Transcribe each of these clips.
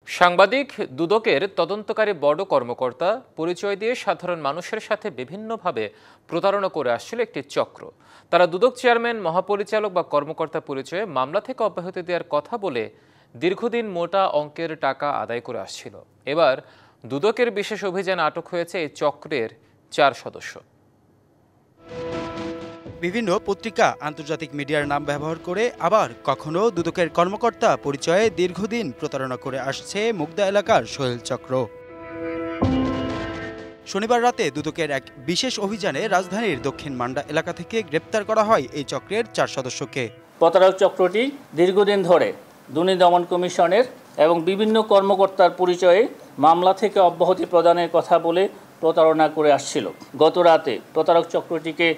সাংবাদিক দুদকের তদন্তকারী বড় কর্মকর্তা পরিচয় দিয়ে সাধারণ মানুষের সাথে বিভিন্নভাবে প্রতারণা করে আসছিল একটি চক্র। তারা দুদক চেয়ারম্যান, মহাপরিচালক বা কর্মকর্তা পরিচয়ে মামলা থেকে অব্যাহতি দেওয়ার কথা বলে দীর্ঘদিন মোটা অঙ্কের টাকা আদায় করে আসছিল। এবার দুদকের বিশেষ অভিযানে আটক হয়েছে এই চক্রের 4 সদস্য। বিভিন্ন পত্রিকা, আন্তর্জাতিক মিডিয়ার নাম ব্যবহার করে আবার কখনো দুদকের কর্মকর্তা পরিচয়ে দীর্ঘদিন প্রতারণা করে আসছে মুগদা এলাকার সোহেল চক্র। শনিবার রাতে দুদকের এক বিশেষ অভিযানে রাজধানীর দক্ষিণ মান্ডা এলাকা থেকে গ্রেপ্তার করা হয় এই চক্রের 4 সদস্যকে। প্রতারক চক্রটি দীর্ঘদিন ধরে দুর্নীতি দমন কমিশনের এবং বিভিন্ন কর্মকর্তার পরিচয়ে মামলা থেকে অব্যাহতি প্রদানের কথা বলে প্রতারণা করে আসছিল। গত রাতে প্রতারক চক্রটিকে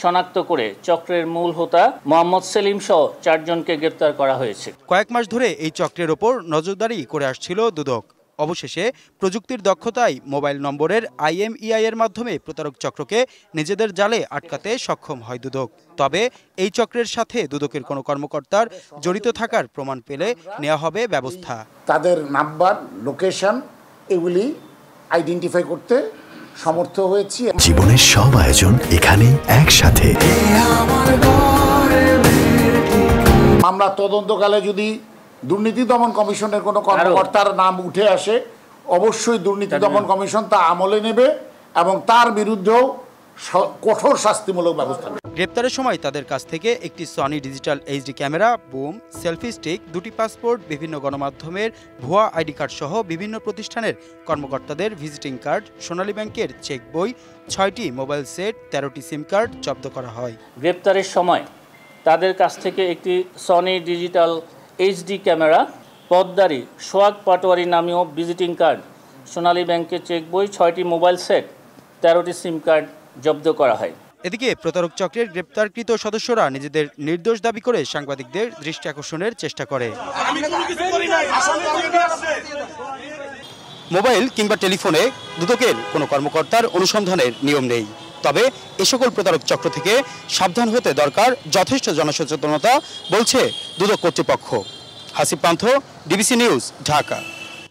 শনাক্ত করে চক্রের মূল হোতা মোহাম্মদ সেলিম সহ 4 জনকে গ্রেপ্তার করা হয়েছে। কয়েক মাস ধরে এই চক্রের ওপর নজরদারি করে আসছিল দুদক। অবশেষে প্রযুক্তির দক্ষতায় মোবাইল নম্বরের IMEI এর মাধ্যমে প্রতারক চক্রকে নিজেদের জালে আটকাতে সক্ষম হয় দুদক। তবে এই চক্রের সাথে দুদকের কোনো কর্মকর্তার জড়িত থাকার প্রমাণ পেলে নেওয়া হবে ব্যবস্থা। তাদের নাম্বার, লোকেশন এগুলি আইডেন্টিফাই করতে সমর্থ হয়েছি। জীবনের সব আয়োজন এখানে একসাথে। আমরা তদন্তকালে যদি দুর্নীতি দমন কমিশনের কোনো কর্মকর্তার নাম উঠে আসে, অবশ্যই দুর্নীতি দমন কমিশন তা আমলে নেবে এবং তার বিরুদ্ধেও কঠোর শাস্তিমূলক ব্যবস্থা নেবে। গ্রেপ্তারের সময় তাদের কাছ থেকে একটি Sony digital HD camera, broom, selfie stick, 2টি পাসপোর্ট, বিভিন্ন গণমাধ্যমের ভুয়া ID কার্ড সহ বিভিন্ন প্রতিষ্ঠানের কর্মকর্তাদের ভিজিটিং কার্ড, সোনালী ব্যাংকের চেক বই, 6টি মোবাইল সেট, 13টি সিম কার্ড জব্দ করা হয়। গ্রেপ্তারের সময় তাদের কাছ থেকে একটি সনি ডিজিটাল HD ক্যামেরা, পদ্মারি সোহাগ পাটোয়ারি নামীয় ভিজিটিং কার্ড, সোনালী ব্যাংকের চেক বই, 6টি মোবাইল সেট, 13টি সিম কার্ড জব্দ করা হয়। এদিকে প্রতারক চক্রের গ্রেপ্তারকৃত সদস্যরা নিজেদের নির্দোষ দাবি করে সাংবাদিকদের দৃষ্টি আকর্ষণের চেষ্টা করে। মোবাইল কিংবা টেলিফোনে দুদকের কোনো কর্মকর্তার অনুসন্ধানের নিয়ম নেই। তবে এ সকল প্রতারক চক্র থেকে সাবধান হতে দরকার যথেষ্ট জনসচেতনতা, বলছে দুদক কর্তৃপক্ষ। হাসিব পান্থ, DBC নিউজ, ঢাকা।